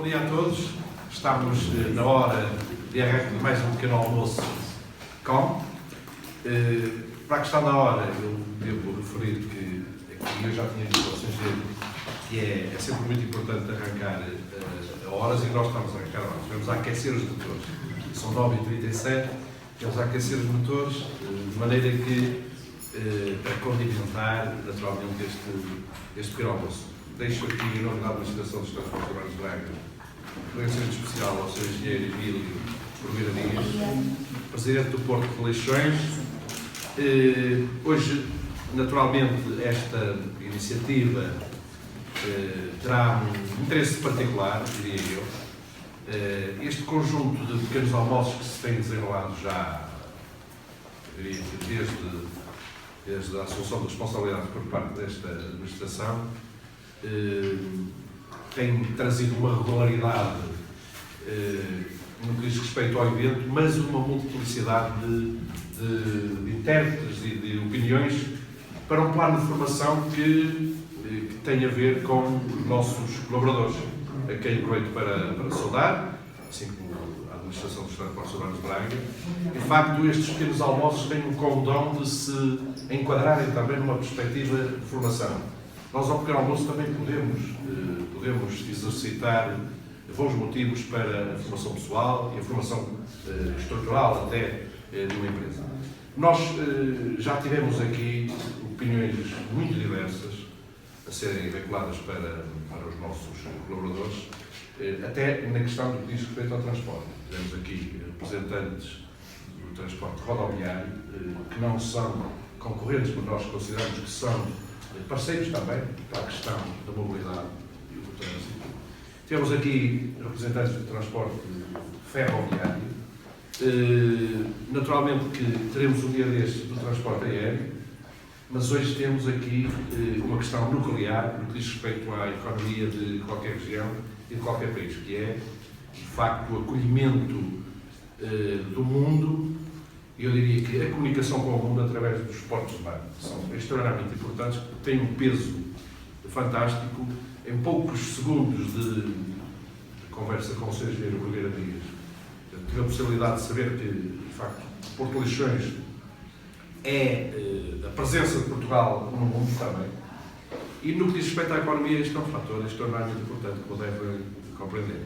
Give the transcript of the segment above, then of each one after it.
Bom dia a todos. Estamos na hora de arranque de mais um pequeno almoço com. Para a questão da hora, eu devo referir que aqui eu já tinha dito ao Sr. que é sempre muito importante arrancar a horas e nós estamos a arrancar a horas. Vamos a aquecer os motores. São 9h37, vamos a aquecer os motores de maneira que para condimentar naturalmente este pequeno almoço. Deixo aqui, em nome da Administração dos Transportes Urbanos de Braga, um agradecimento especial ao Sr. Engenheiro Emílio Brugueira Dias, Presidente do Porto de Leixões. Hoje, naturalmente, esta iniciativa terá um interesse particular, diria eu. Este conjunto de pequenos almoços que se tem desenrolado já, diria que desde a assunção de responsabilidade por parte desta Administração, tem trazido uma regularidade no que diz respeito ao evento, mas uma multiplicidade de intérpretes e de opiniões para um plano de formação que tem a ver com os nossos colaboradores, a quem aproveito para saudar, assim como a Administração dos Transportes Urbanos de Braga. De facto, estes pequenos almoços têm um condão de se enquadrarem também numa perspectiva de formação. Nós, ao pequeno almoço, também podemos exercitar bons motivos para a formação pessoal e a formação estrutural até de uma empresa. Nós já tivemos aqui opiniões muito diversas a serem veiculadas para os nossos colaboradores, até na questão do que diz respeito ao transporte. Tivemos aqui representantes do transporte rodoviário que não são concorrentes, mas nós consideramos que são parceiros também para a questão da mobilidade e do trânsito. Temos aqui representantes do transporte ferroviário. Naturalmente que teremos um dia destes do transporte aéreo, mas hoje temos aqui uma questão nuclear no que diz respeito à economia de qualquer região e de qualquer país, que é, de facto, o acolhimento do mundo. Eu diria que a comunicação com o mundo através dos portos de mar são extremamente importantes, porque têm um peso fantástico. Em poucos segundos de conversa com o Sr. Engenheiro Brugueira Dias, eu tive a possibilidade de saber que, de facto, Porto de Leixões é a presença de Portugal no mundo também. E no que diz respeito à economia, isto é um fator extremamente importante, como devem compreender.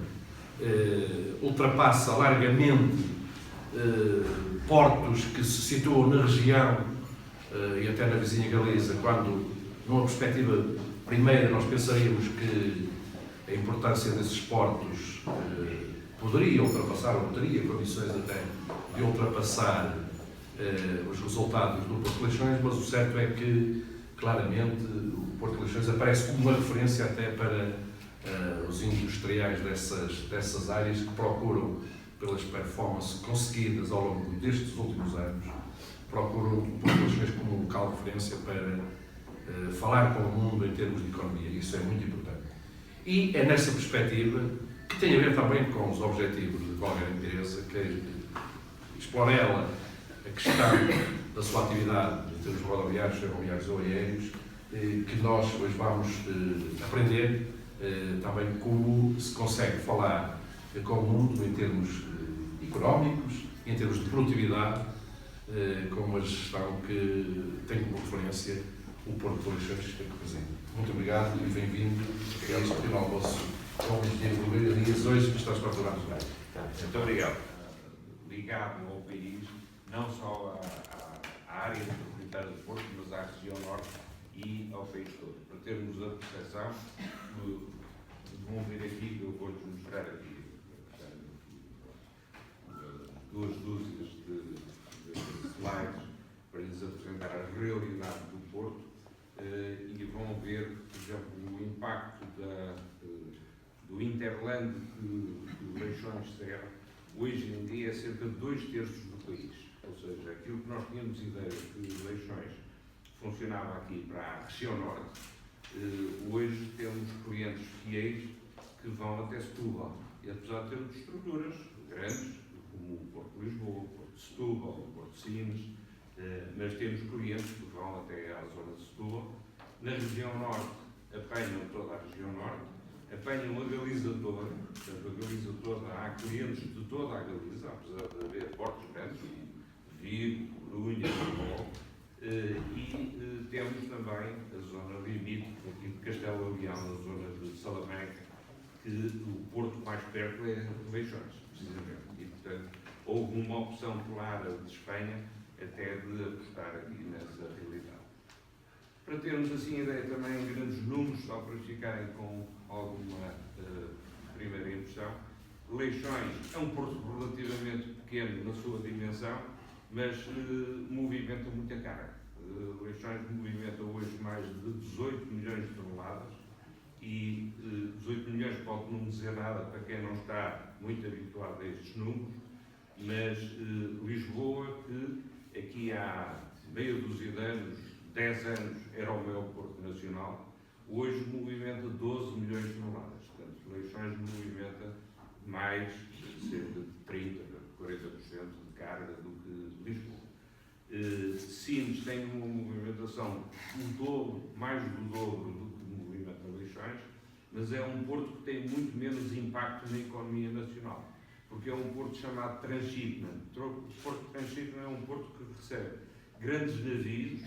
Ultrapassa largamente portos que se situam na região e até na vizinha Galiza, quando, numa perspectiva primeira, nós pensaríamos que a importância desses portos poderia ultrapassar, ou teria condições até de ultrapassar os resultados do Porto de Leixões, mas o certo é que, claramente, o Porto de Leixões aparece como uma referência até para os industriais dessas áreas que procuram, pelas performances conseguidas ao longo destes últimos anos, procuram o Porto de Leixões como um local de referência para falar com o mundo em termos de economia. Isso é muito importante. E é nessa perspectiva que tem a ver também com os objetivos de qualquer empresa, que explora ela a questão da sua atividade em termos rodoviários, ferroviários ou aéreos, que nós hoje vamos aprender também como se consegue falar com o mundo em termos económicos, em termos de produtividade, com uma gestão que tem como referência o Porto de Leixões que representa. Muito obrigado e bem-vindo a este pequeno almoço com o Engenheiro Brugueira Dias, hoje que está aos Portugueses. Muito obrigado. Ligado ao país, não só à área metropolitana do Porto, mas à região norte e ao país todo, para termos a percepção vão ver aqui, eu vou-lhes mostrar aqui duas dúzias de slides para lhes apresentar a realidade do Porto e vão ver, por exemplo, o impacto do Interland de Leixões Serra. Hoje em dia é cerca de 2/3 do país, ou seja, aquilo que nós tínhamos ideia que Leixões funcionava aqui para a região norte, hoje temos clientes fiéis que vão até Setúbal, e apesar de termos estruturas grandes, como o Porto de Lisboa, o Porto de Setúbal, o Porto de Sines, mas temos clientes que vão até à zona de Setúbal. Na região norte, apanham toda a região norte, apanham a Galiza toda, portanto, a Galiza toda, há clientes de toda a Galiza, apesar de haver portos grandes, Vigo, Corunha, Portugal, e temos também a zona limite aqui de Castelo Leão, na zona de Salamanca, que o porto mais perto é Leixões, precisamente. E, portanto, houve uma opção clara de Espanha até de apostar aqui nessa realidade. Para termos assim a ideia também em grandes números, só para ficarem com alguma primeira impressão, Leixões é um porto relativamente pequeno na sua dimensão, mas movimenta muita carga. Leixões movimenta hoje mais de 18 milhões de toneladas e 18 milhões pode não dizer nada para quem não está muito habituado a estes números, mas Lisboa, que aqui há meia dúzia de anos, 10 anos, era o maior porto nacional, hoje movimenta 12 milhões de toneladas. Portanto, Leixões movimenta mais cerca de 30%, 40% de carga do que Lisboa. Sines tem uma movimentação mais do dobro do que movimenta Leixões, mas é um porto que tem muito menos impacto na economia nacional, porque é um porto chamado transshipment. O porto transshipment é um porto que recebe grandes navios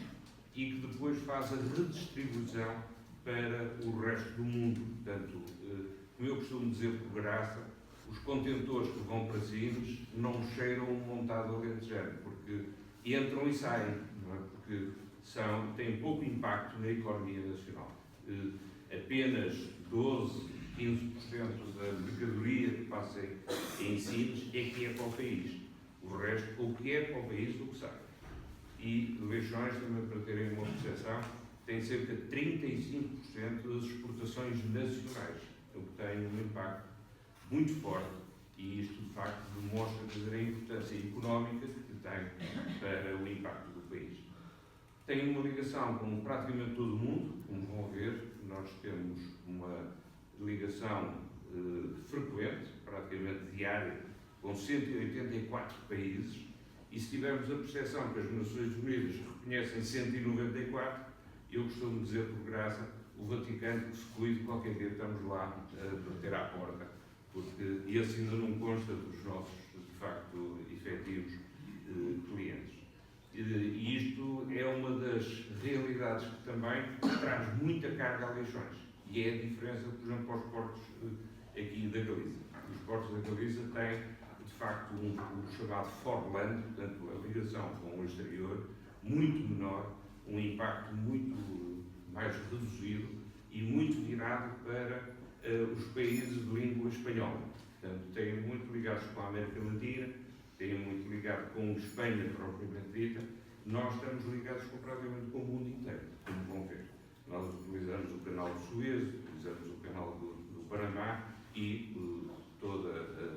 e que depois faz a redistribuição para o resto do mundo. Portanto, como eu costumo dizer por graça, os contentores que vão para Sines não cheiram um montado alentejano, porque entram e saem, não é? Porque têm pouco impacto na economia nacional. Apenas 12, 15% da mercadoria que passa em Sines é que é para o país. O resto, ou que é para o país, ou que sai. E Leixões, também para terem uma percepção, tem cerca de 35% das exportações nacionais, o que tem um impacto muito forte, e isto de facto demonstra a importância económica que tem para o impacto do país. Tem uma ligação com praticamente todo o mundo, como vão ver, nós temos uma ligação frequente, praticamente diária, com 184 países, e se tivermos a percepção que as Nações Unidas reconhecem 194, eu costumo dizer por graça, o Vaticano que se cuide, qualquer dia estamos lá a bater à porta, porque esse ainda não consta dos nossos, de facto, efetivos clientes. E isto é uma das realidades que também traz muita carga a Leixões, e é a diferença, por exemplo, para os portos aqui da Galiza. Os portos da Galiza têm, de facto, o chamado forland, portanto, a ligação com o exterior, muito menor, um impacto muito mais reduzido e muito virado para os países de língua espanhola. Portanto, têm muito ligados com a América Latina, têm muito ligado com Espanha propriamente dita. Nós estamos ligados praticamente com o mundo inteiro, como vão ver. Nós utilizamos o canal de Suez, utilizamos o canal do Panamá e todos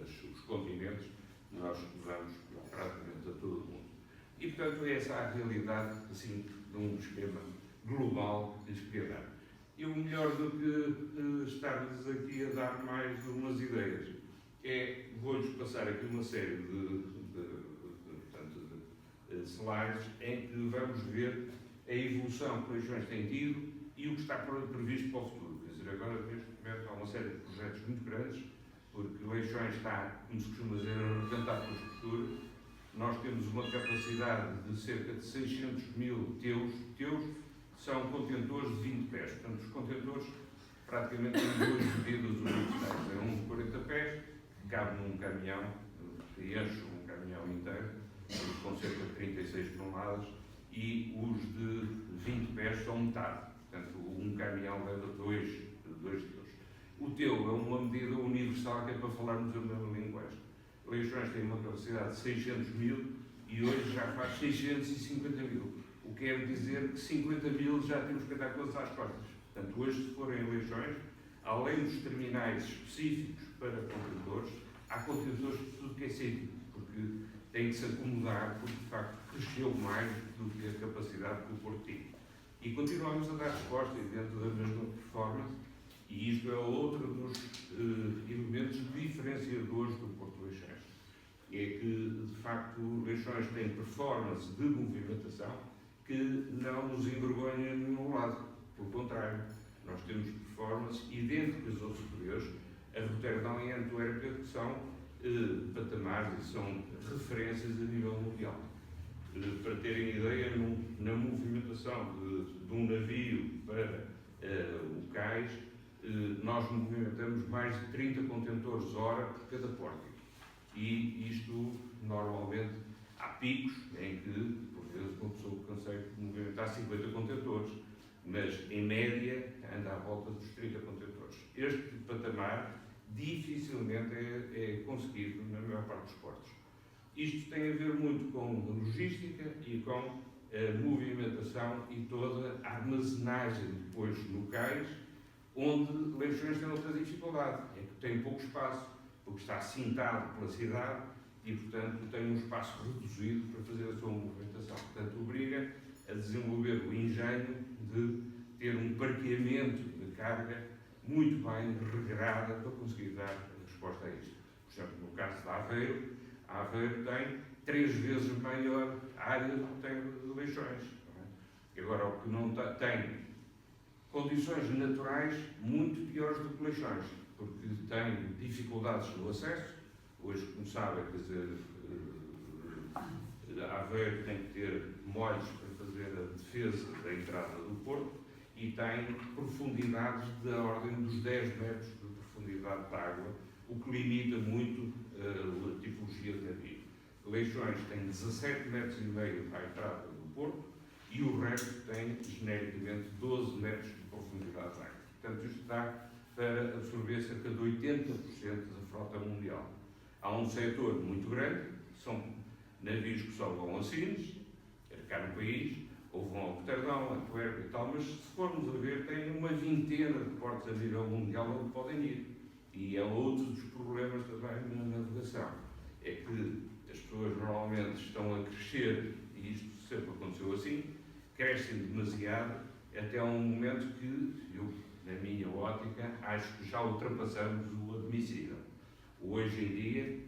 os continentes, nós vamos praticamente a todo o mundo. E, portanto, essa é a realidade, assim, de um esquema global de espionagem. E o melhor do que estar-lhes aqui a dar mais umas ideias vou-lhes passar aqui uma série de slides em que vamos ver a evolução que Leixões tem tido e o que está previsto para o futuro. Quer dizer, agora, neste momento, há uma série de projetos muito grandes, porque Leixões está, como se costuma dizer, a representar pela estrutura. Nós temos uma capacidade de cerca de 600 mil teus. Teus são contentores de 20 pés. Portanto, os contentores praticamente têm duas medidas universais. É um de 40 pés, que cabe num caminhão, que enche um caminhão inteiro, com cerca de 36 toneladas, e os de 20 pés são metade. Portanto, um caminhão leva dois teus. O teu é uma medida universal que é para falarmos a mesma linguagem. Leixões tem uma capacidade de 600 mil e hoje já faz 650 mil. O que quer dizer que 50 mil já temos que andar todas às costas. Portanto, hoje, se forem Leixões, além dos terminais específicos para contentores, há contentores de tudo que é sítio, porque tem que se acomodar, porque de facto cresceu mais do que a capacidade que o Porto tinha. E continuamos a dar resposta dentro da mesma performance, e isto é outro dos elementos diferenciadores do Porto Leixões. É que, de facto, Leixões tem performance de movimentação que não nos envergonha de nenhum lado. Pelo contrário, Nós temos performances idênticas aos superiores. A Roterdão e a Antuérpia que são patamares e são referências a nível mundial. Para terem ideia, na movimentação de um navio para o cais, nós movimentamos mais de 30 contentores hora por cada pórtico. E isto, normalmente, há picos em que, por vezes, uma pessoa consegue movimentar 50 contentores, mas, em média, anda à volta dos 30 contentores. Este patamar dificilmente é conseguido na maior parte dos portos. Isto tem a ver muito com a logística e com a movimentação e toda a armazenagem depois no cais, onde Leixões tem outra dificuldade, é que tem pouco espaço, porque está cintado pela cidade e, portanto, tem um espaço reduzido para fazer a sua movimentação. Portanto, obriga a desenvolver o engenho de ter um parqueamento de carga muito bem regrada para conseguir dar resposta a isto. Por exemplo, no caso de Aveiro, Aveiro tem 3 vezes maior área do que tem de Leixões. E agora, o que não tem condições naturais muito piores do que Leixões, porque tem dificuldades no acesso. Hoje, como sabem, quer dizer, Aveiro tem que ter molhos para fazer a defesa da entrada do porto e tem profundidades da ordem dos 10 metros de profundidade de água, o que limita muito a tipologia de navio. Leixões tem 17 metros e meio à entrada do porto e o resto tem, genericamente, 12 metros de profundidade de água. Portanto, isto dá para absorver cerca de 80% da frota mundial. Há um setor muito grande, são navios que só vão a Sines, cá no país, ou vão ao Roterdão, Antuérpia e tal, mas se formos a ver, tem uma vintena de portos a nível mundial onde podem ir. E é outro dos problemas também na navegação. É que as pessoas normalmente estão a crescer, e isto sempre aconteceu assim, crescem demasiado, até um momento que, eu, na minha ótica, acho que já ultrapassamos o admissível. Hoje em dia,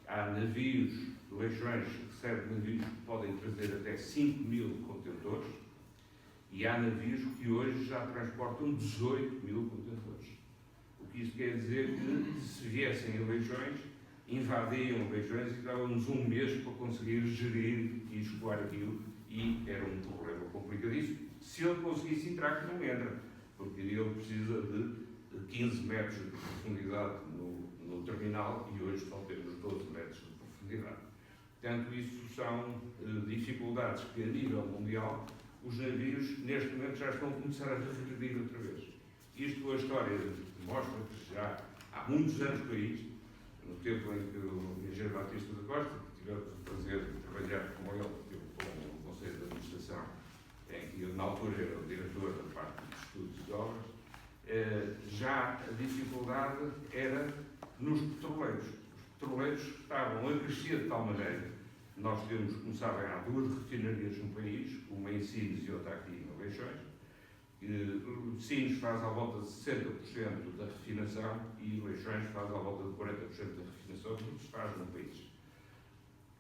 há navios de Leixões que recebem navios que podem trazer até 5.000 contentores e há navios que hoje já transportam 18.000 contentores. O que isso quer dizer que, se viessem a Leixões, invadiam Leixões e davam-nos um mês para conseguir gerir e escoar aquilo, e era um problema complicadíssimo. Se ele conseguisse entrar, que não entra, porque ele precisa de 15 metros de profundidade no terminal e hoje só temos 12 metros de profundidade. Portanto, isso são dificuldades que, a nível mundial, os navios, neste momento, já estão a começar a regredir outra vez. Isto, a história mostra que já há muitos anos para isto, no tempo em que o engenheiro Batista da Costa, que tivemos o prazer de trabalhar com ele, com o Conselho de Administração, em que eu, na altura, era o diretor da parte de estudos e obras, já a dificuldade era nos petroleiros. Os petroleiros estavam a crescer de tal maneira. Nós temos, como sabem, há 2 refinarias no país, uma em Sines e outra aqui em Leixões. Sines faz à volta de 60% da refinação e Leixões faz à volta de 40% da refinação do que se faz no país.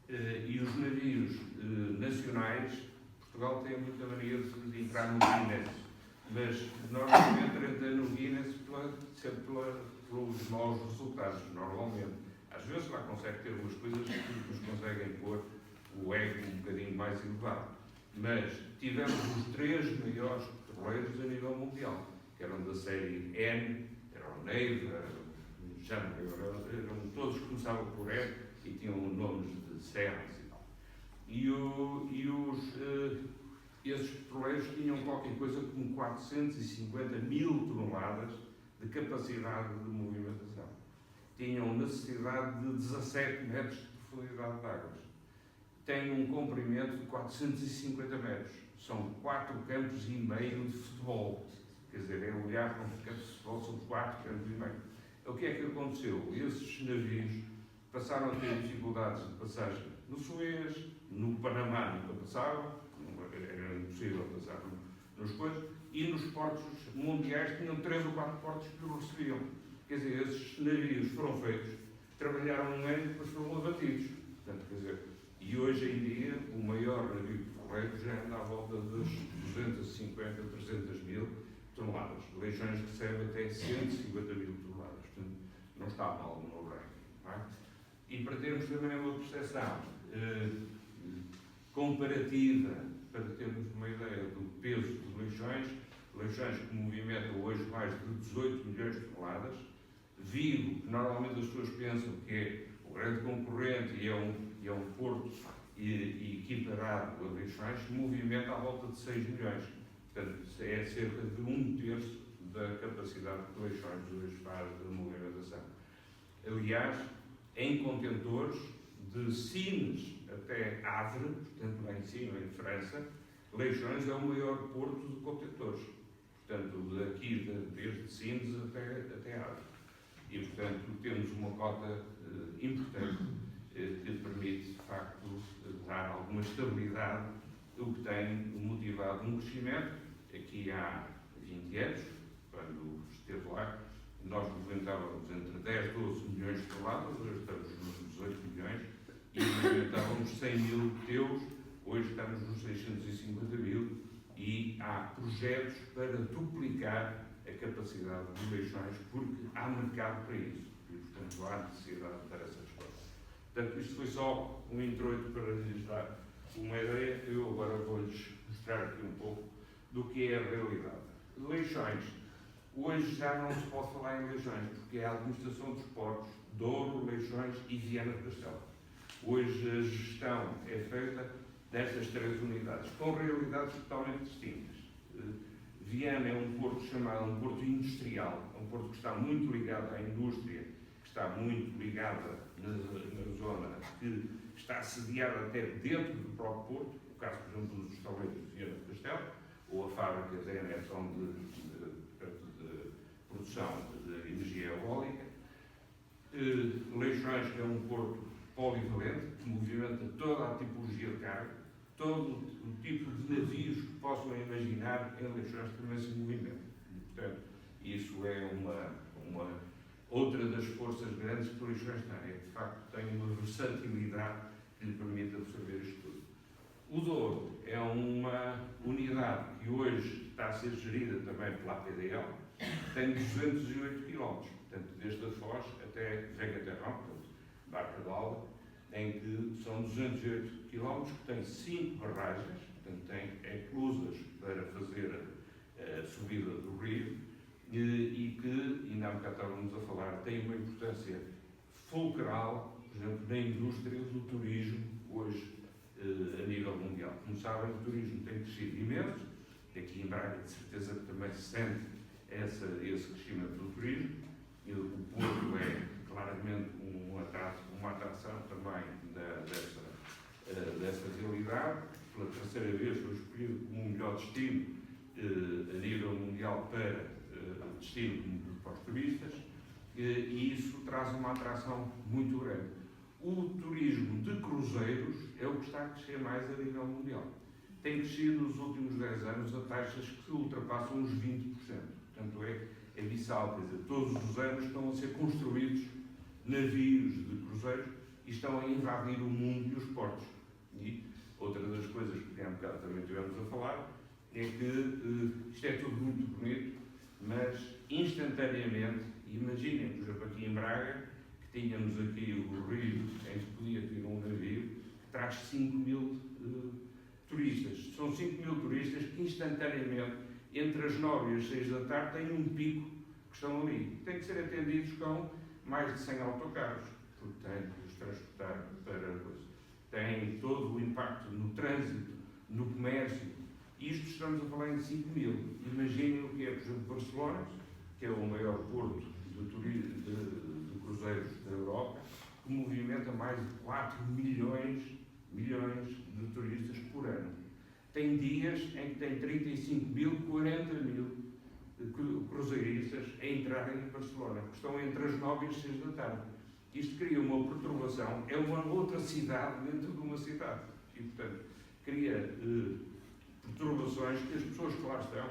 E os navios nacionais, Portugal tem muita mania de entrar no Guinness, mas normalmente entra no Guinness pelos maus resultados, normalmente. Às vezes lá consegue ter umas coisas que nos conseguem pôr o ego um bocadinho mais elevado. Mas tivemos os 3 maiores petroleiros a nível mundial, que eram da série N, eram Neiva, já não lembro, eram todos que começavam por N e tinham nomes de serras e tal. Esses petroleiros tinham qualquer coisa como 450 mil toneladas de capacidade de movimentação. Tinham necessidade de 17 metros de profundidade de águas. Têm um comprimento de 450 metros. São 4 campos e meio de futebol. Quer dizer, é olhar para um campo de futebol, são 4 campos e meio. O que é que aconteceu? Esses navios passaram a ter dificuldades de passagem no Suez, no Panamá nunca passavam, era impossível passar nos coisas, e nos portos mundiais tinham 3 ou 4 portos que os recebiam. Quer dizer, esses navios foram feitos, trabalharam um ano e depois foram abatidos. Portanto, quer dizer, e hoje em dia, o maior navio petroleiro já anda à volta dos 250, 300 mil, toneladas. Leixões recebe até 150 mil toneladas. Portanto, não está mal no meu ranking. Não é? E para termos também uma percepção comparativa, para termos uma ideia do peso de Leixões que movimentam hoje mais de 18 milhões de toneladas, Vigo, que normalmente as pessoas pensam que é o grande concorrente e é um porto e equiparado a Leixões, movimenta à volta de 6 milhões. Portanto, é cerca de 1/3 da capacidade que Leixões hoje faz de movimentação. Aliás, em contentores, de Sines até Havre, portanto lá em cima, em França, Leixões é o maior porto de contentores. Portanto, daqui, desde Sines até Havre. E, portanto, temos uma cota importante que permite, de facto, dar alguma estabilidade, o que tem motivado um crescimento. Aqui há 20 anos, quando esteve lá, nós movimentávamos entre 10 e 12 milhões de toneladas, hoje estamos nos 18 milhões, e movimentávamos 100 mil teus, hoje estamos nos 650 mil, e há projetos para duplicar a capacidade de Leixões, porque há mercado para isso, e portanto há necessidade de dar essa resposta. Portanto, isto foi só um introito para lhes dar uma ideia. Eu agora vou-lhes mostrar aqui um pouco do que é a realidade. Leixões. Hoje já não se pode falar em Leixões, porque é a administração dos portos, Douro, Leixões e Viana do Castelo. Hoje a gestão é feita destas 3 unidades, com realidades totalmente distintas. Viana é um porto chamado um porto industrial, um porto que está muito ligado à indústria, que está muito ligada na zona, que está sediada até dentro do próprio porto, o caso, por exemplo, dos restaurantes de Viana do Castelo, ou a fábrica da Enerson de produção de energia eólica. Leixões, que é um porto polivalente, que movimenta toda a tipologia de carga, todo o tipo de navios que possam imaginar em Leixões também se movimenta. Portanto, isso é uma outra das forças grandes que Leixões tem, é que de facto tem uma versatilidade que lhe permite absorver isto tudo. O Douro é uma unidade que hoje está a ser gerida também pela APDL, tem 208 km, portanto, desde a Foz até Vegaterrão, portanto, Barca d'Alva, em que são 208 km, que tem 5 barragens, portanto, tem eclusas para fazer a subida do rio, e que, ainda há bocado estávamos a falar, tem uma importância fulcral, por exemplo, na indústria do turismo, hoje, a nível mundial. Como sabem, o turismo tem crescido imenso, aqui em Braga, de certeza que também se sente esse crescimento do turismo, e o Porto é claramente uma atração também dessa realidade. Pela terceira vez foi escolhido como o melhor destino a nível mundial para destino para os turistas, e isso traz uma atração muito grande. O turismo de cruzeiros é o que está a crescer mais a nível mundial. Tem crescido nos últimos 10 anos a taxas que ultrapassam os 20%. Portanto, é abissal, quer dizer, todos os anos estão a ser construídos navios de cruzeiros e estão a invadir o mundo e os portos. E outra das coisas que há um bocado também tivemos a falar é que isto é tudo muito bonito, mas instantaneamente, imaginem, por exemplo, aqui em Braga, que tínhamos aqui o rio em que podia ter um navio que traz 5 mil turistas. São 5 mil turistas que instantaneamente, entre as 9 e as 6 da tarde, têm um pico que estão ali. Têm que ser atendidos com mais de 100 autocarros, porque têm que os transportar para coisa. Tem todo o impacto no trânsito, no comércio. Isto estamos a falar em 5 mil. Imaginem o que é, por exemplo, Barcelona, que é o maior porto de cruzeiros da Europa, que movimenta mais de 4 milhões de turistas por ano. Tem dias em que tem 35 mil, 40 mil cruzeiristas a entrarem em Barcelona, que estão entre as 9 e as 6 da tarde. Isto cria uma perturbação, é uma outra cidade dentro de uma cidade. E, portanto, cria perturbações que as pessoas que lá estão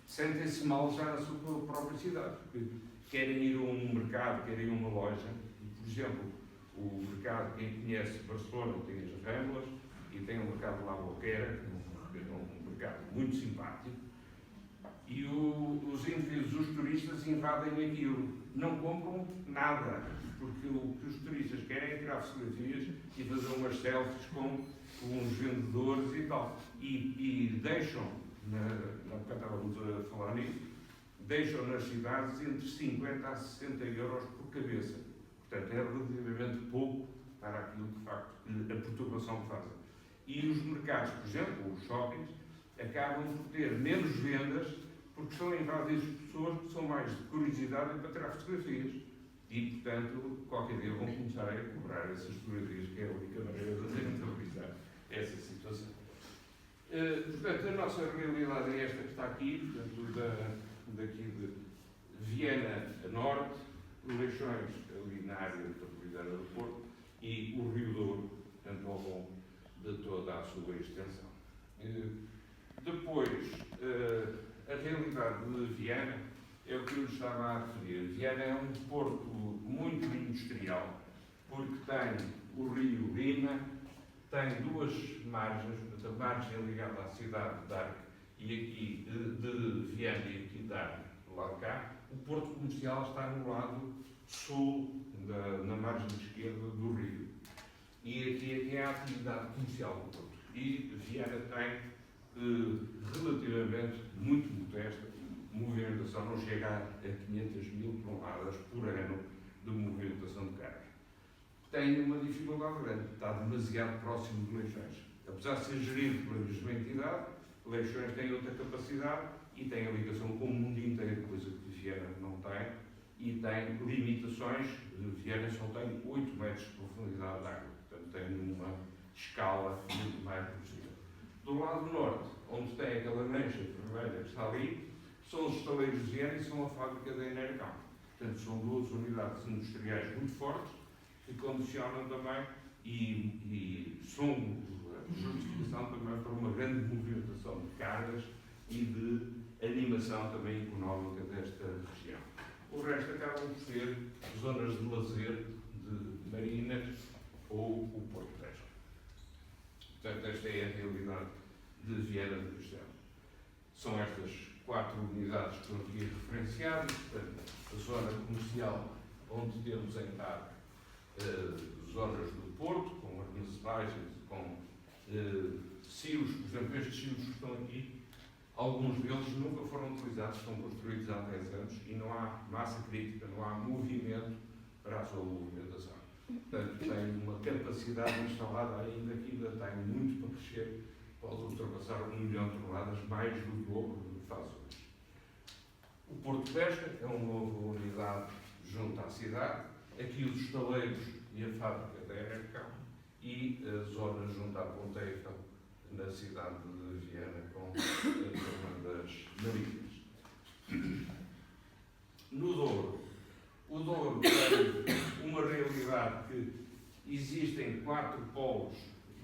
sentem-se mal já na sua própria cidade. Porque querem ir a um mercado, querem ir a uma loja. E, por exemplo, o mercado, quem conhece Barcelona, tem as Ramblas e tem o mercado lá Boquera, que é um mercado muito simpático. E os indivíduos, os turistas, invadem aquilo. Não compram nada, porque o que os turistas querem é tirar fotografias e fazer umas selfies com uns vendedores e tal. E deixam, porque estávamos a falar nisso, deixam nas cidades entre 50 a 60 euros por cabeça. Portanto, é relativamente pouco para aquilo que, de facto, a perturbação que fazem. E os mercados, por exemplo, os shoppings, acabam por ter menos vendas porque são invadidos por pessoas que são mais de curiosidade para tirar fotografias. E, portanto, qualquer dia vão começar a cobrar essas fotografias, que é a única maneira de rentabilizar essa situação. Portanto, a nossa realidade é esta que está aqui, portanto, daqui de Viana a norte, Leixões ali na área metropolitana do Porto e o Rio Douro, portanto, ao longo de toda a sua extensão. Depois, a realidade de Viana é o que eu estava a referir. Viana é um porto muito industrial, porque tem o rio Lima, tem duas margens, a margem ligada à cidade de Arque e aqui de Viana e aqui de Arque, do lado cá. O porto comercial está no lado sul, na margem esquerda do rio. E aqui é a atividade comercial do porto. E Viana tem relativamente muito modesta movimentação, não chega a 500 mil toneladas por ano de movimentação de carga. Tem uma dificuldade grande, está demasiado próximo de Leixões. Apesar de ser gerido pela mesma entidade, Leixões tem outra capacidade e tem a ligação com o mundo inteiro, coisa que Viana não tem, e tem limitações. Viana só tem 8 metros de profundidade de água, portanto tem uma escala muito mais reduzida. Do lado norte, onde tem aquela mancha vermelha que está ali, são os estaleiros de Viana e são a fábrica da Enercam. Portanto, são duas unidades industriais muito fortes que condicionam também e são justificação também para uma grande movimentação de cargas e de animação também económica desta região. O resto acabam por ser zonas de lazer, de marinas ou o Porto Pesca. Portanto, esta é a realidade de Viana do Castelo. São estas 4 unidades que estão aqui referenciadas, portanto, a zona comercial, onde temos em Arque zonas do Porto, com armazenagens, com silos, por exemplo, estes silos que estão aqui, alguns deles nunca foram utilizados, estão construídos há 10 anos e não há massa crítica, não há movimento para a sua movimentação. Portanto, tem uma capacidade instalada ainda que ainda tem muito para crescer, pode ultrapassar 1 milhão de toneladas, mais do dobro do que faz hoje. O Porto de Pesca é uma nova unidade junto à cidade, aqui os estaleiros e a fábrica da Enercam e a zona junto à Ponta Eiffel, na cidade de Viana, com a zona das Marinas. No Douro, o Douro tem uma realidade que existem 4 polos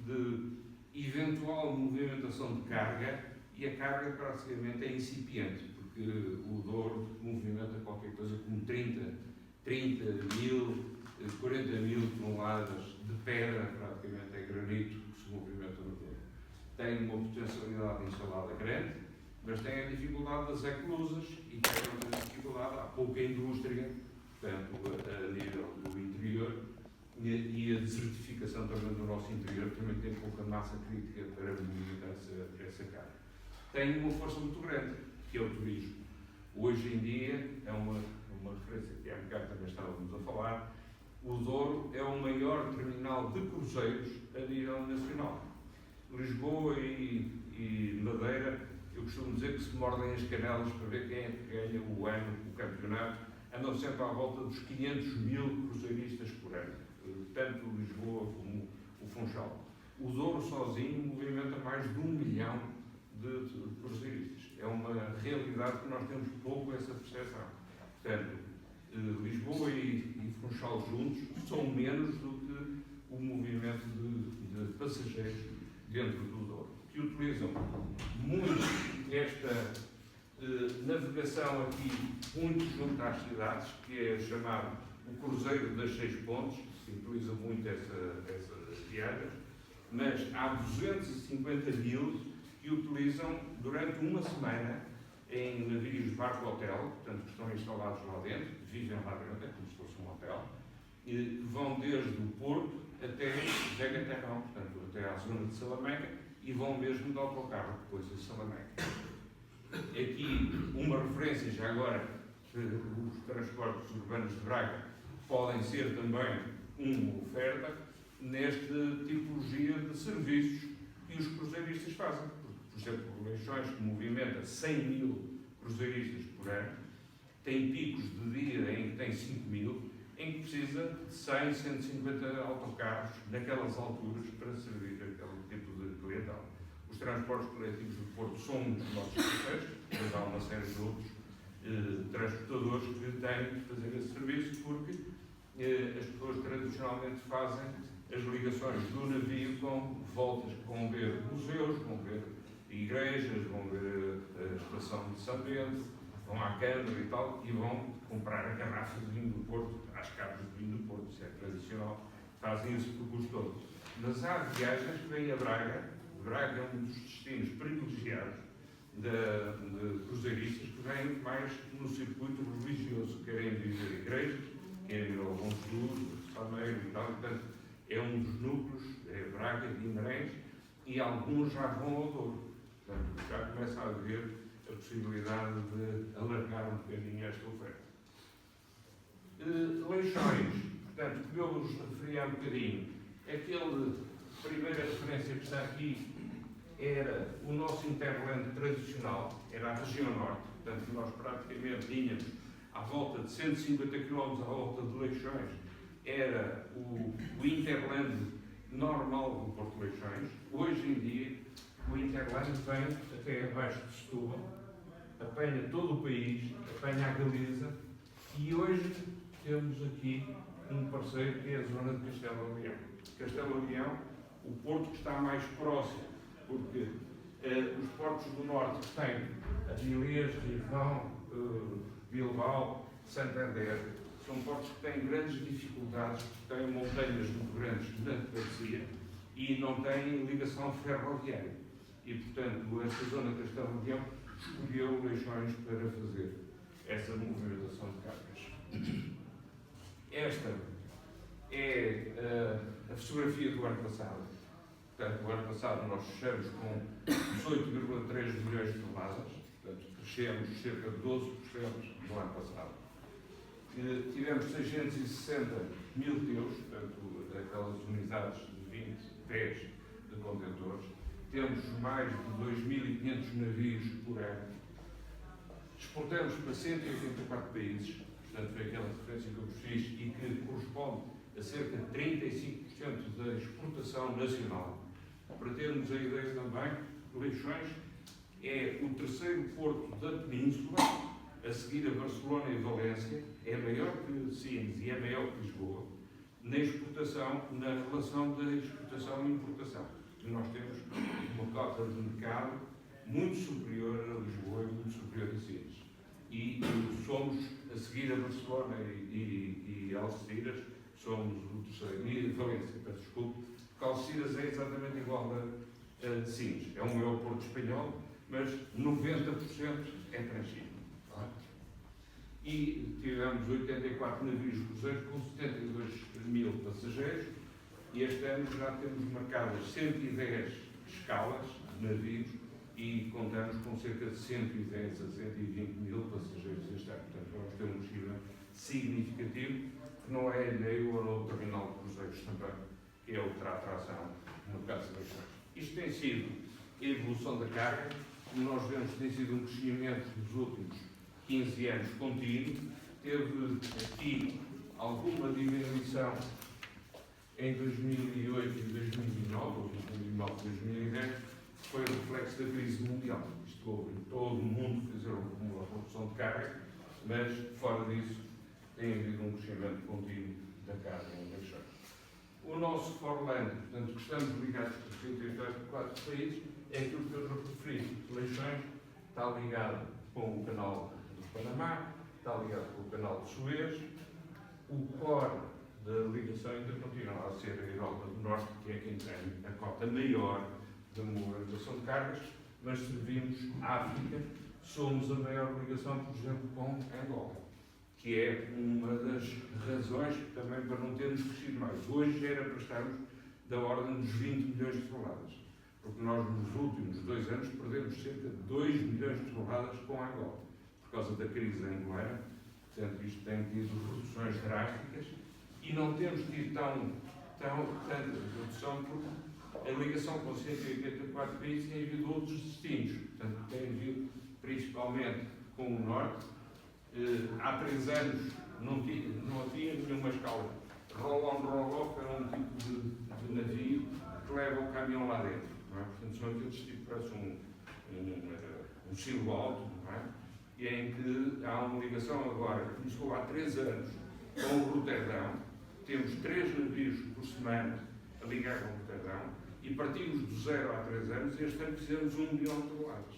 de eventual movimentação de carga e a carga praticamente é incipiente, porque o Douro movimenta qualquer coisa como 30 mil, 40 mil toneladas de pedra, praticamente é granito que se movimenta no Douro. Tem uma potencialidade instalada grande, mas tem a dificuldade das eclusas e tem outra dificuldade, há pouca indústria, portanto, a nível do interior, e a desertificação também do nosso interior também tem pouca massa crítica para movimentar essa carga. Tem uma força muito grande, que é o turismo. Hoje em dia, é uma referência que há bocado também estávamos a falar, o Douro é o maior terminal de cruzeiros a nível nacional. Lisboa e Madeira, eu costumo dizer que se mordem as canelas para ver quem é que ganha o ano, o campeonato, andam sempre à volta dos 500 mil cruzeiristas por ano, tanto Lisboa como o Funchal. O Douro sozinho movimenta mais de 1 milhão de cruzeiristas. É uma realidade que nós temos pouco essa percepção. Portanto, Lisboa e Funchal juntos são menos do que o movimento de passageiros dentro do Douro, que utilizam muito esta navegação aqui, muito junto às cidades, que é chamado o Cruzeiro das 6 Pontes, que utiliza muito essas viagens, mas há 250 mil que utilizam durante uma semana em navios de barco-hotel, portanto, que estão instalados lá dentro, vivem lá dentro, é como se fosse um hotel, e vão desde o Porto até Jegaterrão, portanto, até à zona de Salamanca, e vão mesmo de autocarro depois a Salamanca. Aqui, uma referência já agora, os transportes urbanos de Braga podem ser também uma oferta nesta tipologia de serviços que os cruzeiristas fazem. Por exemplo, Leixões, que movimenta 100.000 cruzeiristas por ano, tem picos de dia em que tem 5.000, em que precisa de 100, 150 autocarros naquelas alturas para servir aquele tipo de clientela. Os transportes coletivos do Porto são um dos nossos parceiros, mas há uma série de outros transportadores que têm de fazer esse serviço, porque as pessoas tradicionalmente fazem as ligações do navio com voltas, vão ver museus, vão ver igrejas, vão ver a estação de São Bento, vão à Câmara e tal, e vão comprar a garrafa de vinho do Porto, às cabos de vinho do Porto, isso é tradicional, fazem esse percurso todo. Mas há viagens que vêm a Braga. Braga é um dos destinos privilegiados de cruzeiristas que vêm mais no circuito religioso, querem viver igrejas, querem ir ao Bom Jesus, Sameiro e tal, portanto, é um dos núcleos, é Braga, Guimarães, e alguns já vão ao Douro. Portanto, já começa a haver a possibilidade de alargar um bocadinho esta oferta. Leixões, portanto, como eu vos referi há um bocadinho, a primeira referência que está aqui era o nosso Interland tradicional, era a região norte, portanto, nós praticamente tínhamos à volta de 150 km à volta de Leixões, era o Interland normal do Porto de Leixões. Hoje em dia, o Interland vem até abaixo de Setúbal, apanha todo o país, apanha a Galiza, e hoje temos aqui um parceiro que é a zona de Castelo Leão. Castelo Leão, o porto que está mais próximo, porque os portos do norte que têm Avilés, Rivão, Bilbao, Santander, são portos que têm grandes dificuldades, porque têm montanhas muito grandes na travessia e não têm ligação ferroviária. E, portanto, esta zona de Castelo Leão escolheu Leixões para fazer essa movimentação de cargas. Esta é a fotografia do ano passado. Portanto, no ano passado nós fechamos com 18,3 milhões de toneladas, portanto, crescemos cerca de 12% no ano passado. Tivemos 660 mil teus, portanto, aquelas unidades de 20, 10 de contentores. Temos mais de 2.500 navios por ano. Exportamos para 184 países, portanto, foi aquela referência que eu vos fiz e que corresponde a cerca de 35% da exportação nacional. Para termos a ideia também, Leixões é o terceiro porto da Península, a seguir a Barcelona e Valência, é maior que Sines e é maior que Lisboa, na exportação, na relação da exportação e importação. E nós temos uma cota de mercado muito superior a Lisboa e muito superior a Sines. E somos, a seguir a Barcelona e Algeciras, somos o terceiro, e Valência, peço desculpe, porque Algeciras é exatamente igual a Sines. É um maior porto espanhol, mas 90% é transito. E tivemos 84 navios cruzeiros com 72 mil passageiros, e este ano já temos marcadas 110 escalas de navios e contamos com cerca de 110 a 120 mil passageiros este ano. Portanto, vamos ter um crescimento significativo, que não é nem o terminal de cruzeiros também, que é outra atração no caso das Leixões. Isto tem sido a evolução da carga, como nós vemos, tem sido um crescimento nos últimos 15 anos contínuo. Teve aqui alguma diminuição em 2008 e 2009, ou 2009 e 2010, foi o reflexo da crise mundial. Isto houve em todo o mundo fazer uma redução de carga, mas fora disso tem havido um crescimento contínuo da carga em Leixões. O nosso Forland, portanto, que estamos ligados por 34 países, é aquilo que eu referi. Leixões está ligado com o canal do Panamá, está ligado com o canal de Suez. O core da ligação ainda continua a ser a Europa do Norte, que é quem tem a cota maior de movimentação de cargas, mas servimos a África somos a maior ligação, por exemplo, com Angola, que é uma das razões também para não termos crescido mais. Hoje era para estarmos da ordem dos 20 milhões de toneladas, porque nós nos últimos 2 anos perdemos cerca de 2 milhões de toneladas com Angola, por causa da crise angolana. Portanto, isto tem tido reduções drásticas e não temos tido tanta redução, porque a ligação com 184 países tem havido outros destinos. Portanto, tem havido principalmente com o Norte. Há 3 anos não havia nenhuma escala. Roll-on, roll-off é um tipo de navio que leva o caminhão lá dentro. Não é? Portanto, são aqueles tipos, parece um silo alto, não é? E em que há uma ligação agora, que começou há 3 anos, com o Roterdão. Temos 3 navios por semana a ligar com o Roterdão e partimos do zero há 3 anos e este ano fizemos 1 milhão de toneladas.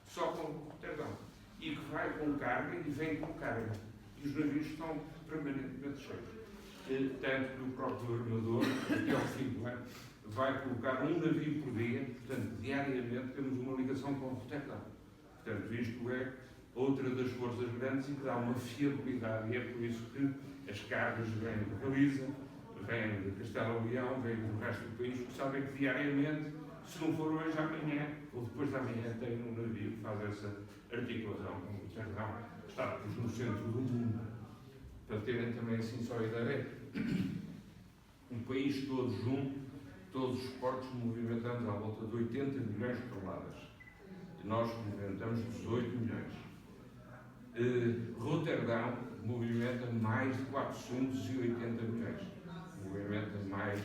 Só com o Roterdão. E que vai com carga e vem com carga. E os navios estão permanentemente cheios. Tanto que o próprio armador, até ao fim do ano, vai colocar um navio por dia, portanto, diariamente temos uma ligação com o Roterdão. Portanto, isto é outra das forças grandes e que dá uma fiabilidade, e é por isso que as cargas vêm de Galiza, vêm de Castelo Leão, vêm do resto do país, porque sabem que diariamente, se não for hoje, amanhã, ou depois de amanhã, tem um navio que faz essa articulação com o Roterdão, que está no centro do mundo, para terem também assim só a ideia. Um país todo junto, todos os portos movimentamos à volta de 80 milhões de toneladas. Nós movimentamos 18 milhões. Roterdão movimenta mais de 480 milhões. Movimenta mais,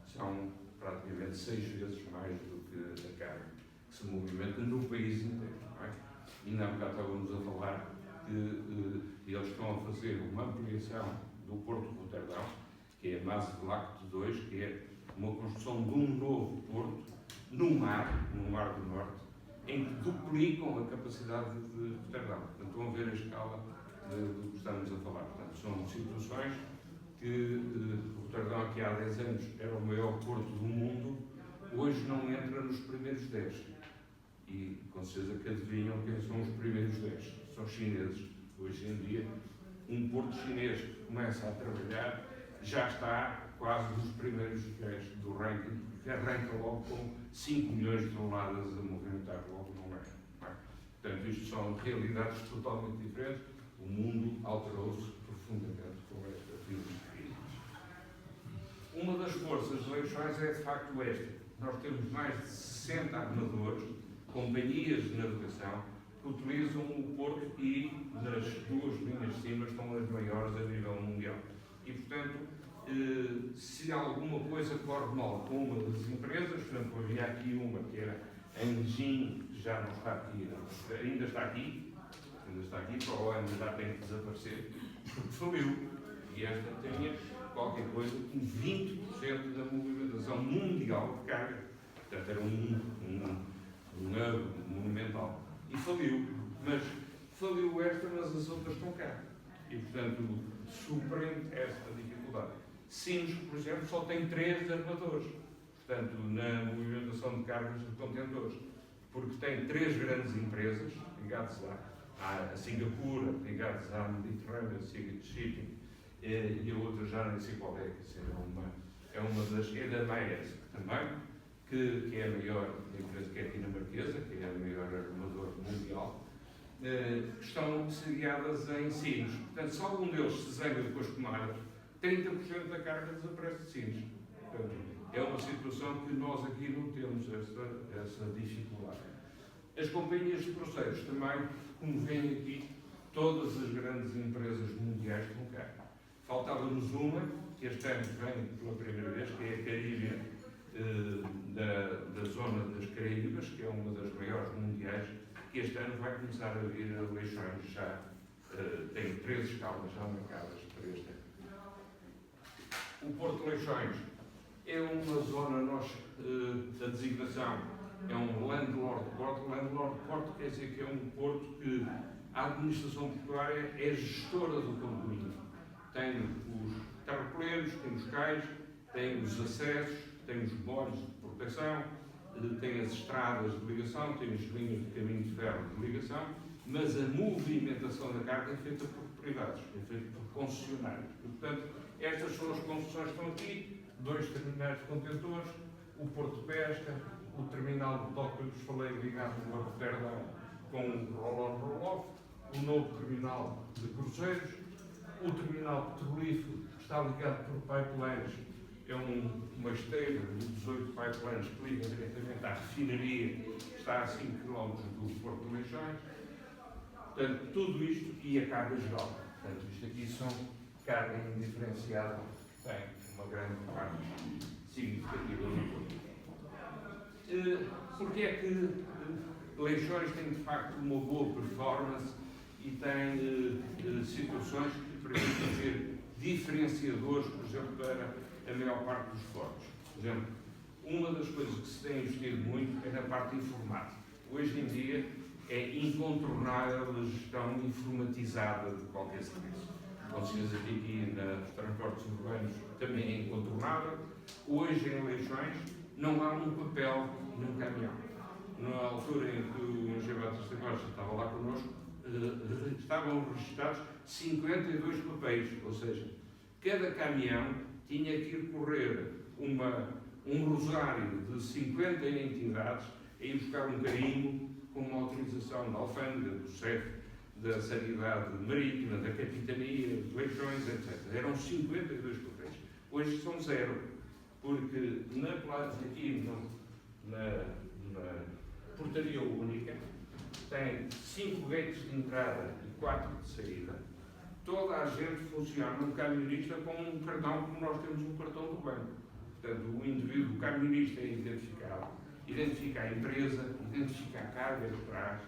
são praticamente 6 vezes mais do que a carga que se movimenta no país inteiro. Não é? E há bocado estávamos a falar que eles estão a fazer uma ampliação do Porto de Roterdão, que é a Maasvlakte 2, que é uma construção de um novo porto no Mar do Norte, em que duplicam a capacidade de Roterdão. Portanto, estão a ver a escala do que estamos a falar. Portanto, são situações que Roterdão, aqui há 10 anos, era o maior porto do mundo, hoje não entra nos primeiros 10. E, com certeza, que adivinham quem são os primeiros 10. São chineses. Hoje em dia, um porto chinês que começa a trabalhar já está quase nos primeiros 10 do ranking, que arranca logo com 5 milhões de toneladas a movimentar logo no ano. Portanto, isto são realidades totalmente diferentes. O mundo alterou-se profundamente com esta filosofia. Uma das forças de Leixões é, de facto, esta. Nós temos mais de 60 armadores, companhias de navegação, que utilizam o porto e, nas 2 linhas de cima, estão as maiores a nível mundial. E, portanto, se alguma coisa corre mal com uma das empresas, por exemplo, havia aqui uma que era a Engine, que já não está aqui, ainda está aqui, para o ano já tem que desaparecer, porque faliu. E esta tinha qualquer coisa com 20% da movimentação mundial de carga. Portanto, era um hub monumental. E faliu. Mas faliu esta, mas as outras estão cá. E, portanto, suprem esta dificuldade. Sines, por exemplo, só tem 3 armadores, portanto, na movimentação de cargas de contentores, porque tem 3 grandes empresas ligadas a Singapura, ligadas à Mediterranean Shipping, e a outra já nem sei qual é, é uma das, é da Maersk também, que é a maior empresa, que é a dinamarquesa, que é a maior armador mundial, que estão sediadas em Sines. Portanto, se algum deles se zanga com as tomadas, 30% da carga desaparece de Sines. Portanto, é uma situação que nós aqui não temos essa dificuldade. As companhias de cruzeiros também, como veem aqui, todas as grandes empresas mundiais estão cá. Faltava-nos uma, que este ano vem pela primeira vez, que é a Caribbean, da zona das Caraíbas, que é uma das maiores mundiais, que este ano vai começar a vir a Leixões já. Tem 3 escalas já marcadas para este ano. O Porto de Leixões é uma zona, a designação é um landlord port. Landlord port quer dizer que é um porto que a administração portuária é gestora do condomínio. Tem os terraplenos, tem os cais, tem os acessos, tem os bordos de proteção, tem as estradas de ligação, tem as linhas de caminho de ferro de ligação, mas a movimentação da carga é feita por privados, é feita por concessionários. Portanto, estas são as concessões que estão aqui, 2 terminais de contentores, o Porto de Pesca, o terminal de dock que eu vos falei ligado a Roterdão com o roll-on roll-off, o novo terminal de cruzeiros, o terminal petrolífero que está ligado por pipelines, é uma esteira de 18 pipelines que ligam diretamente à refinaria, que está a 5 km do Porto de Leixões. Portanto, tudo isto e a carga geral. Portanto, isto aqui são carga indiferenciada, que tem uma grande parte significativa no Porto. Porque é que Leixões tem de facto uma boa performance e tem situações que permitem ser diferenciadores, por exemplo, para a maior parte dos portos? Por exemplo, uma das coisas que se tem investido muito é na parte informática. Hoje em dia é incontornável a gestão informatizada de qualquer serviço. Vocês aqui nos transportes urbanos também é incontornável. Hoje em Leixões não há um papel num caminhão. Na altura em que o engenheiro Batista Costa estava lá connosco, estavam registrados 52 papéis, ou seja, cada caminhão tinha que ir correr um rosário de 50 entidades a ir buscar um carimbo com uma autorização da alfândega, do chefe da Sanidade Marítima, da Capitania, de Leixões, etc. Eram 52 papéis. Hoje são 0, porque aqui na portaria única tem 5 gates de entrada e 4 de saída. Toda a gente funciona no camionista com um cartão, como nós temos um cartão do banco. Portanto, o indivíduo, o camionista é identificado, identifica a empresa, identifica a carga de trás,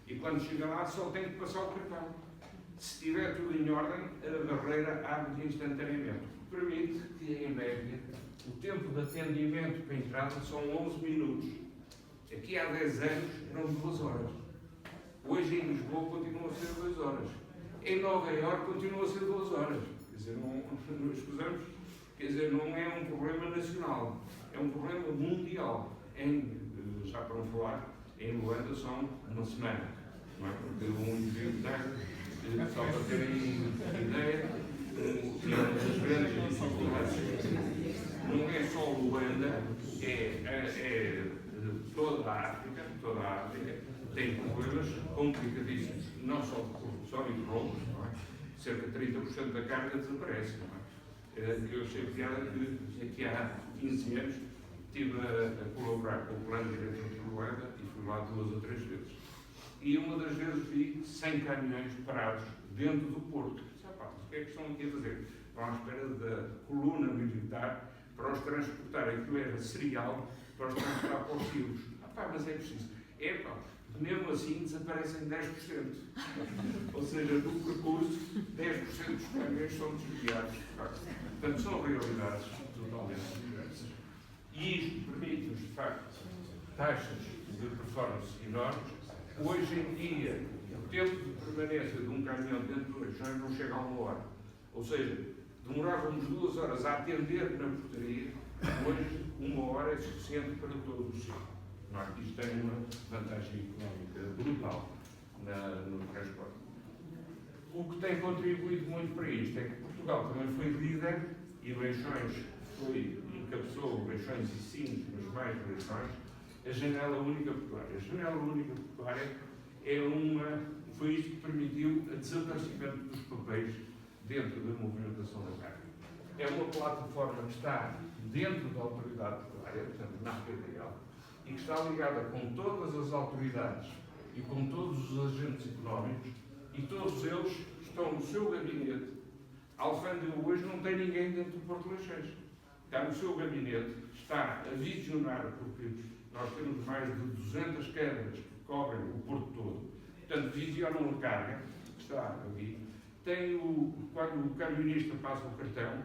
e quando chega lá só tem que passar o cartão. Se estiver tudo em ordem, a barreira abre instantaneamente. Permite que, em média, o tempo de atendimento para a entrada são 11 minutos. Aqui há 10 anos eram 2 horas. Hoje em Lisboa continua a ser 2 horas. Em Nova Iorque continua a ser 2 horas. Quer dizer, não escusamos, quer dizer, não é um problema nacional, é um problema mundial. Já para não falar, em Luanda são 1 semana, não é? Porque um indivíduo tem, só para terem ideia, as grandes dificuldades não é só Luanda, é toda a África tem problemas complicadíssimos, não só de corrupção e de roubos, não é? Cerca de 30% da carga desaparece, não é? Eu achei piada que aqui há 15 anos estive a colaborar com o plano diretor de Luanda e fui lá 2 ou 3 vezes. E uma das vezes vi 100 caminhões parados dentro do porto. O que é que estão aqui a fazer? Estão à espera da coluna militar para os transportar. Aquilo era cereal para os transportar para os silos. Mas é preciso. Mesmo assim desaparecem 10%. Ou seja, do percurso, 10% dos caminhões são desviados. Portanto, são realidades totalmente diversas. E isto permite-nos, de facto, taxas de performance enormes. Hoje em dia, o tempo de permanência de um caminhão dentro do Leixões não chega a 1 hora. Ou seja, demorávamos 2 horas a atender na portaria, hoje 1 hora é suficiente para todos os ciclos. Isto tem uma vantagem económica brutal no transporte. O que tem contribuído muito para isto é que Portugal também foi líder e Leixões encabeçou Leixões e Sines, mas mais Leixões, a janela única portuária. A janela única portuária foi isto que permitiu o desaparecimento dos papéis dentro da movimentação da carga. É uma plataforma que está dentro da autoridade portuária, portanto, na PDL, e que está ligada com todas as autoridades e com todos os agentes económicos, e todos eles estão no seu gabinete. A alfândega hoje não tem ninguém dentro do Porto de Leixões. Está no seu gabinete, está a visionar, porque nós temos mais de 200 câmaras que cobrem o Porto todo. Portanto, visionam a carga, que está ali. Quando o camionista passa o cartão,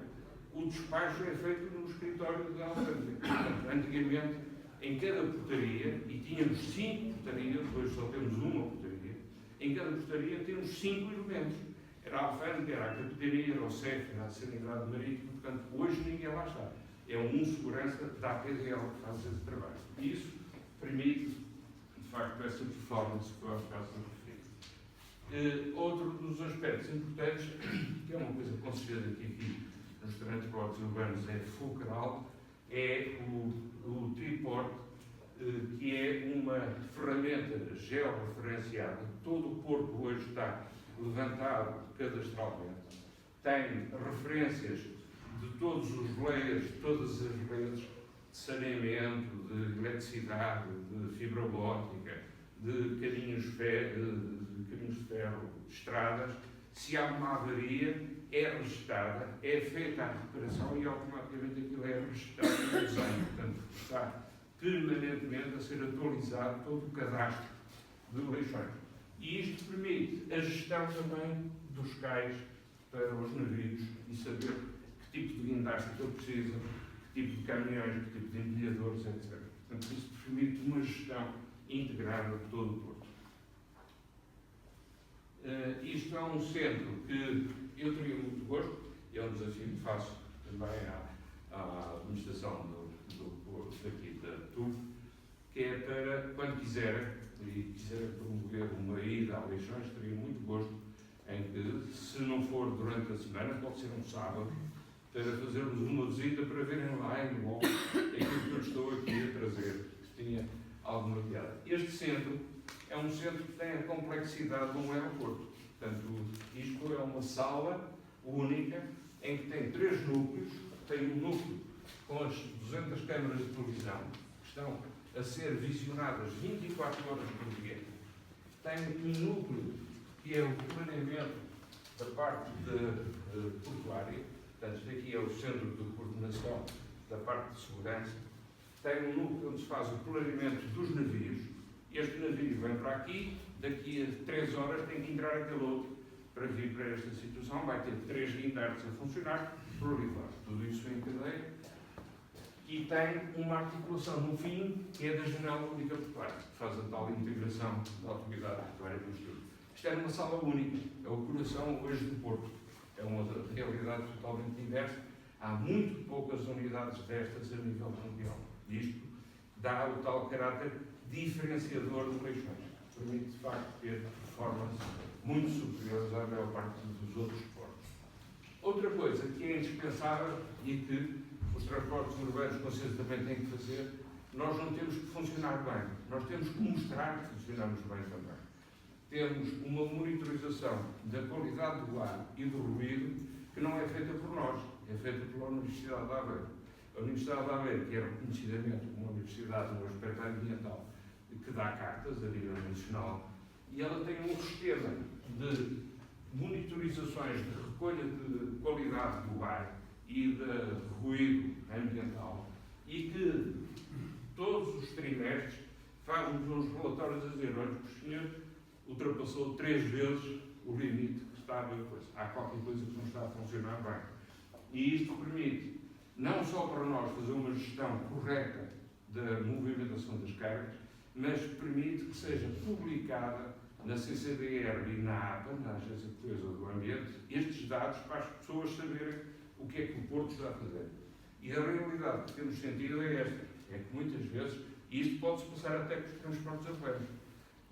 o despacho é feito no escritório da alfândega. Portanto, antigamente, em cada portaria, e tínhamos 5 portarias, hoje só temos uma portaria, em cada portaria temos 5 elementos. Era a alfândega, era a capitania, era o CEF, era a Sanidade Marítima, portanto, hoje ninguém lá está. É um segurança da APDL que faz esse trabalho. E isso permite, de facto, essa performance que eu acho que está a ser referida. Outro dos aspectos importantes, que é uma coisa com certeza que aqui nos transportes urbanos é fulcral, é o triporte, que é uma ferramenta georreferenciada. Todo o Porto hoje está levantado cadastralmente, tem referências de todos os layers, todas as redes de saneamento, de eletricidade, de fibra óptica, de caminhos de ferro, de estradas. Se há uma avaria, é registada, é feita a recuperação e automaticamente aquilo é registrado no desenho. Portanto, está permanentemente a ser atualizado todo o cadastro de leixões. E isto permite a gestão também dos cais para os navios e saber que tipo de guindaste eu preciso, que tipo de caminhões, que tipo de empilhadores, etc. Portanto, isso permite uma gestão integrada de todo o Porto. Isto é um centro que eu teria muito gosto, e é um desafio que faço também à administração do Porto daqui da TUF, que é para, quando quiserem, e quiserem promover uma ida a Leixões, teria muito gosto em que, se não for durante a semana, pode ser um sábado, para fazermos uma visita para verem lá em logo aquilo que eu estou aqui a trazer, que tinha alguma piada. Este centro é um centro que tem a complexidade de um aeroporto. Portanto, isto é uma sala única em que tem 3 núcleos. Tem um núcleo com as 200 câmaras de televisão que estão a ser visionadas 24 horas por dia. Tem um núcleo que é o planeamento da parte portuária. Portanto, este aqui é o centro de coordenação da parte de segurança. Tem um núcleo onde se faz o planeamento dos navios. Este navio vem para aqui, daqui a 3 horas tem que entrar aquele outro para vir para esta situação. Vai ter 3 guindartes a funcionar, por ali fora. Tudo isso em cadeia. E tem uma articulação no fim, que é da janela única portuária, que faz a tal integração da autoridade portuária com o estudo. Isto é uma sala única, é o coração hoje do Porto. É uma realidade totalmente diversa. Há muito poucas unidades destas a nível mundial. E isto dá o tal caráter diferenciador de Leixões. Permite, de facto, ter performance muito superiores à maior parte dos outros portos. Outra coisa que é indispensável e que os transportes urbanos com certeza também têm que fazer, nós não temos que funcionar bem, nós temos que mostrar que funcionamos bem também. Temos uma monitorização da qualidade do ar e do ruído que não é feita por nós, é feita pela Universidade de Aveiro. A Universidade de Aveiro, que é reconhecidamente uma universidade no aspecto ambiental, que dá cartas a nível nacional, e ela tem um sistema de monitorizações de recolha de qualidade do ar e de ruído ambiental, e que todos os trimestres faz-nos uns relatórios a dizer: olha, o senhor ultrapassou 3 vezes o limite que estava, pois, há qualquer coisa que não está a funcionar bem. E isto permite, não só para nós fazer uma gestão correta da movimentação das cargas, mas permite que seja publicada na CCDR e na APA, na Agência Portuguesa do Ambiente, estes dados para as pessoas saberem o que é que o Porto está a fazer. E a realidade que temos sentido é esta, é que muitas vezes, e isto pode-se passar até com os transportes urbanos,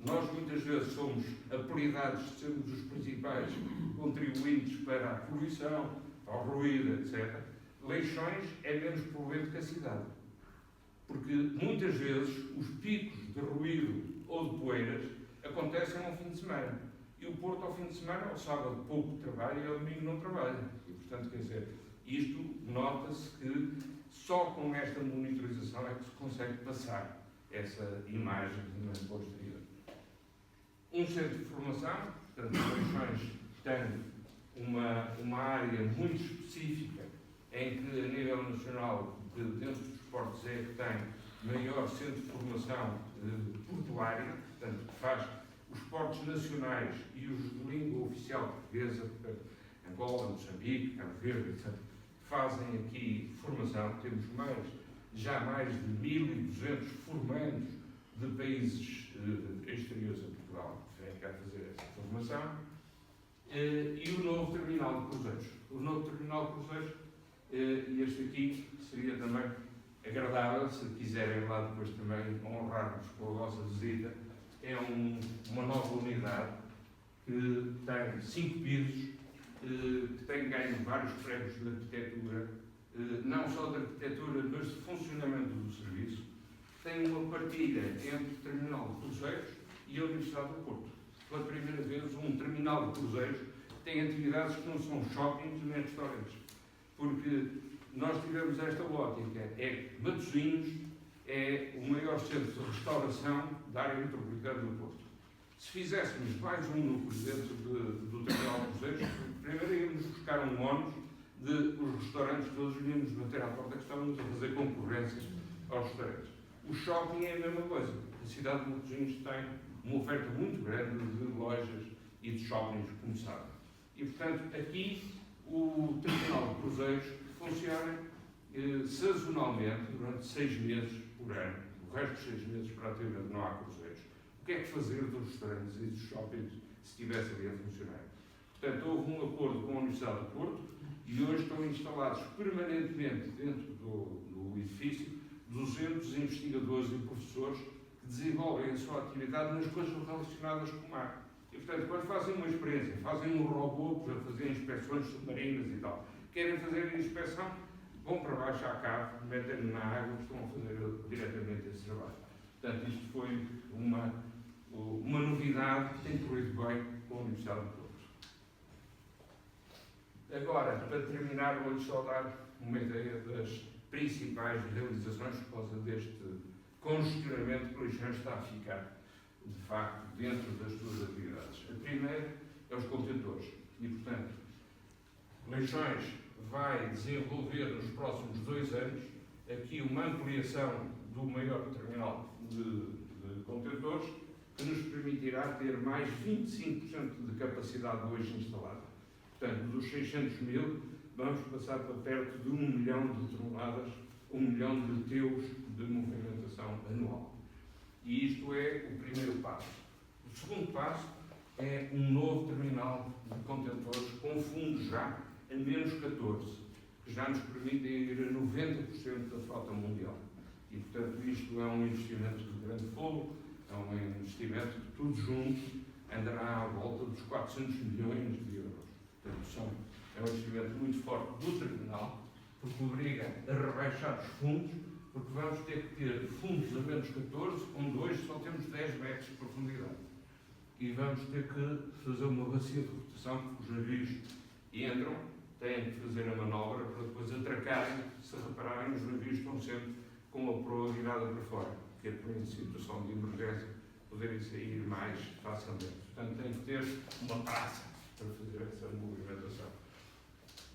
nós muitas vezes somos apelidados de sermos os principais contribuintes para a poluição, ao ruído, etc. Leixões é menos poluente que a cidade. Porque muitas vezes os picos de ruído ou de poeiras acontecem ao fim de semana. E o Porto, ao fim de semana, ao sábado pouco trabalha e ao domingo não trabalha. E, portanto, quer dizer, isto nota-se que só com esta monitorização é que se consegue passar essa imagem para o exterior. Um centro de formação, portanto, Leixões tem uma área muito específica em que, a nível nacional, dentro dos portos, é que tem maior centro de formação portuária, portanto, que faz os portos nacionais e os de língua oficial portuguesa, portanto, Angola, Moçambique, Cabo Verde, etc., fazem aqui formação. Temos já mais de 1.200 formandos de países exteriores a Portugal que vêm cá fazer essa formação. E o novo terminal de cruzeiros. O novo terminal de cruzeiros, e este aqui seria também agradável, se quiserem lá depois também honrar-nos com a vossa visita. É uma nova unidade que tem 5 pisos, que tem ganho vários prémios de arquitetura, não só de arquitetura, mas de funcionamento do serviço. Tem uma partilha entre o Terminal de Cruzeiros e a Universidade do Porto. Pela primeira vez, um terminal de cruzeiros tem atividades que não são shoppings nem restaurantes. Porque nós tivemos esta ótica, é que Matosinhos é o maior centro de restauração da área metropolitana do Porto. Se fizéssemos mais um núcleo dentro do terminal de cruzeiros, primeiro íamos buscar um ónus de os restaurantes todos íamos bater à porta que estávamos a fazer concorrência aos restaurantes. O shopping é a mesma coisa. A cidade de Matosinhos tem uma oferta muito grande de lojas e de shoppings, como sabem. E, portanto, aqui o terminal de cruzeiros funciona sazonalmente, durante 6 meses por ano. O resto dos 6 meses, praticamente, não há cruzeiros. O que é que fazer dos restaurantes e dos shoppings se estivesse ali a funcionar? Portanto, houve um acordo com a Universidade do Porto e hoje estão instalados permanentemente dentro do edifício 200 investigadores e professores que desenvolvem a sua atividade nas coisas relacionadas com o mar. E, portanto, quando fazem uma experiência, fazem um robô para fazer inspeções submarinas e tal, querem fazer a inspeção, vão para baixo à cave, metem-no na água e estão a fazer diretamente esse trabalho. Portanto, isto foi uma novidade que tem corrido bem com a Universidade do Porto. Agora, para terminar, vou-lhe só dar uma ideia das principais realizações por causa deste congestionamento que o Leixões está a ficar, de facto, dentro das suas atividades. A primeira é os contentores. E, portanto, Leixões vai desenvolver nos próximos 2 anos aqui uma ampliação do maior terminal de contentores que nos permitirá ter mais 25% de capacidade hoje instalada. Portanto, dos 600 mil, vamos passar para perto de 1 milhão de toneladas, 1 milhão de teus de movimentação anual. E isto é o primeiro passo. O segundo passo é um novo terminal de contentores com fundos já a menos 14, que já nos permitem ir a 90% da frota mundial. E, portanto, isto é um investimento de grande fogo, é um investimento que, tudo junto, andará à volta dos 400 milhões de euros. Portanto, é um investimento muito forte do terminal, porque obriga a rebaixar os fundos, porque vamos ter que ter fundos a menos 14, onde hoje só temos 10 metros de profundidade. E vamos ter que fazer uma bacia de rotação, porque os navios entram, têm que fazer a manobra para depois atracarem. Se repararem, os navios estão sempre com a proa virada para fora, que é para, em situação de emergência, poderem sair mais facilmente. Portanto, tem que ter uma praça para fazer essa movimentação.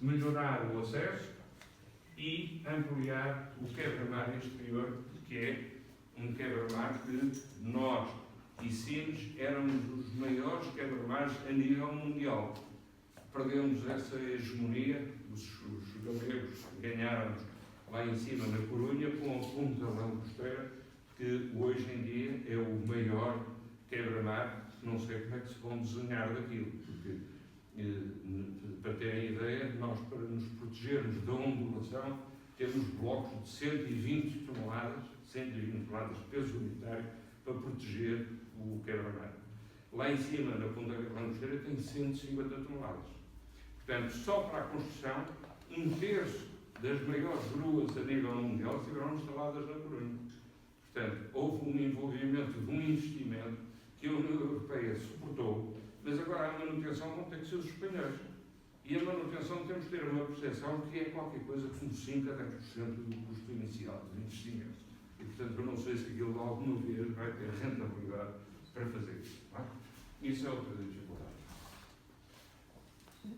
Melhorar o acesso e ampliar o quebra-mar exterior, que é um quebra-mar que nós e Sines éramos os maiores quebra-mares a nível mundial. Perdemos essa hegemonia, os galegos ganharam lá em cima na Corunha com a Ponta Langosteira, que hoje em dia é o maior quebra-mar. Não sei como é que se vão desenhar daquilo, porque, para terem ideia, nós, para nos protegermos da ondulação, temos blocos de 120 toneladas de peso unitário para proteger o quebra-mar. Lá em cima, na Ponta Langosteira, tem 150 toneladas. Portanto, só para a construção, 1/3 das maiores gruas a nível mundial estiveram instaladas na Corunha. Portanto, houve um envolvimento de um investimento que a União Europeia suportou, mas agora a manutenção vão ter que ser os espanhóis. E a manutenção temos que ter uma percepção que é qualquer coisa como 5 a 10% do custo inicial do investimento. E, portanto, eu não sei se aquilo alguma vez vai ter rentabilidade para fazer isso. Não é? Isso é outra dificuldade.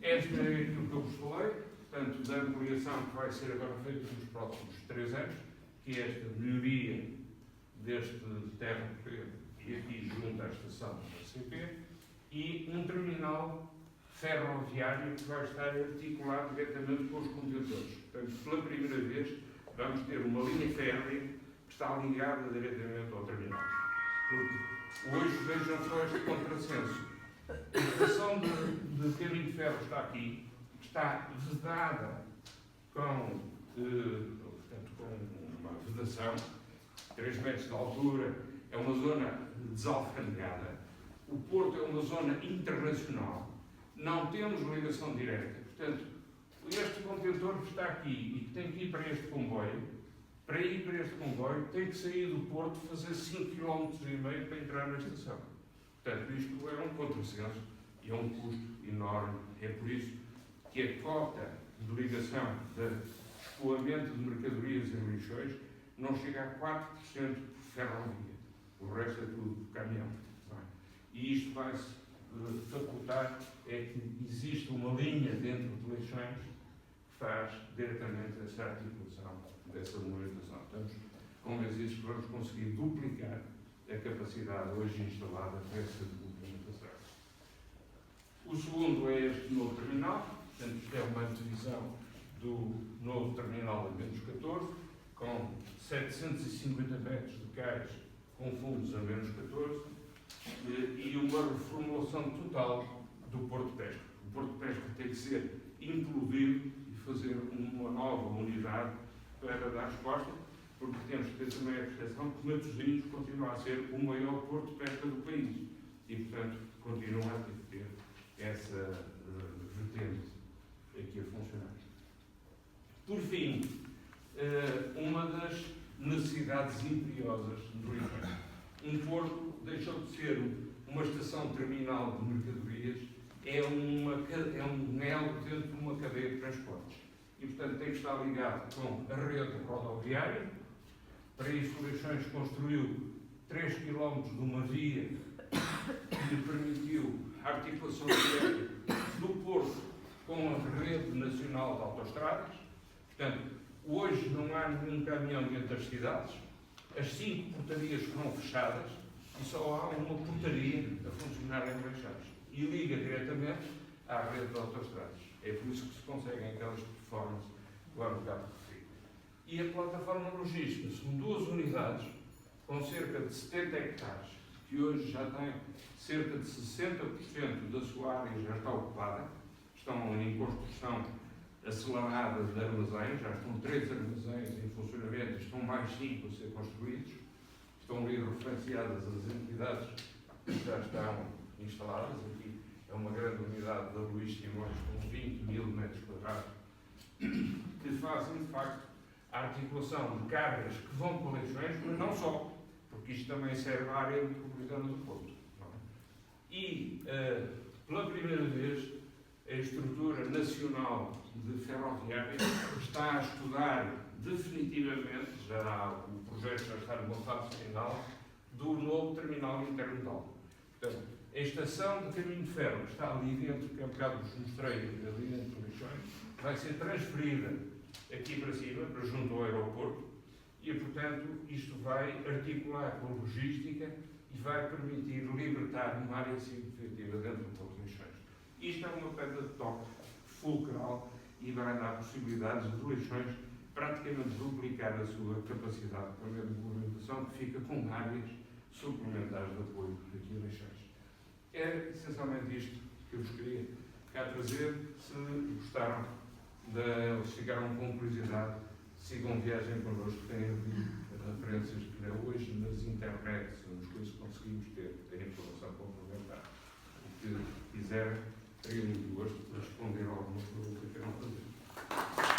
Esta é aquilo que eu vos falei, portanto, da ampliação que vai ser agora feita nos próximos 3 anos, que é esta melhoria deste terra e aqui junto à estação da CP, e um terminal ferroviário que vai estar articulado diretamente com os contentores. Portanto, pela primeira vez, vamos ter uma linha férrea que está ligada diretamente ao terminal. Porque hoje, vejam só este contrassenso. A estação de caminho de ferro está aqui, está vedada com uma ligação, 3 metros de altura, é uma zona desalfandegada. O Porto é uma zona internacional, não temos ligação direta. Portanto, este contentor que está aqui e que tem que ir para este comboio, para ir para este comboio, tem que sair do Porto, fazer 5,5 km para entrar na estação. Portanto, isto é um contrassenso e é um custo enorme. É por isso que a cota de ligação de escoamento de mercadorias e lixões não chega a 4% por ferrovia. O resto é tudo por caminhão. E isto vai-se facultar é que existe uma linha dentro de lixões que faz diretamente essa articulação dessa movimentação. Estamos convencidos que vamos conseguir duplicar a capacidade hoje instalada dessa movimentação. O segundo é este novo terminal, portanto, isto é uma divisão do novo terminal de -14, com 750 metros de cais com fundos a -14, e uma reformulação total do Porto de Pesca. O Porto de Pesca tem que ser implodido e fazer uma nova unidade para dar resposta, porque temos que ter também a percepção que Matosinhos continua a ser o maior porto de pesca do país e, portanto, continua a ter que ter essa vertente aqui a funcionar. Por fim, uma das necessidades imperiosas do Lixões. Um porto deixou de ser uma estação terminal de mercadorias, é um elo dentro de uma cadeia de transportes. E, portanto, tem que estar ligado com a rede rodoviária. Para isso, o Lixões construiu 3 km de uma via que lhe permitiu a articulação direta do Porto com a rede nacional de autoestradas. Portanto, hoje não há nenhum caminhão dentro das cidades. As 5 portarias foram fechadas e só há uma portaria a funcionar em Lixões. E liga diretamente à rede de autoestradas. É por isso que se conseguem aquelas performances que há um bocado referido. E a plataforma logística são 2 unidades com cerca de 70 hectares, que hoje já têm cerca de 60% da sua área já está ocupada, estão em construção acelerada de armazéns, já estão 3 armazéns em funcionamento, estão mais 5 a ser construídos, estão ali referenciadas as entidades que já estão instaladas. Aqui é uma grande unidade da Luís Simões com 20 mil metros quadrados, que fazem, de facto, a articulação de cargas que vão para Lixões, mas não só, porque isto também serve à área metropolitana do Porto. E, pela primeira vez, a estrutura nacional de ferroviária está a estudar definitivamente, o projeto já está numa fase final, do novo terminal intermodal. Portanto, a estação de caminho de ferro que está ali dentro, que é um bocado vos mostrei ali dentro de Lixões, vai ser transferida aqui para cima, para junto ao aeroporto, e, portanto, isto vai articular com a logística e vai permitir libertar uma área significativa dentro do Porto de Lixões. Isto é uma pedra de toque fulcral e vai dar possibilidades de Lixões praticamente duplicar a sua capacidade de movimentação, que fica com áreas suplementares de apoio aqui em Lixões. É essencialmente isto que eu vos queria cá trazer. Se gostaram, se ficaram com curiosidade, sigam viagem connosco, têm havido referências que hoje nas internets, nos coisas que conseguimos ter informação complementar. O que quiserem, terei muito gosto de responder a alguma pergunta que queiram fazer.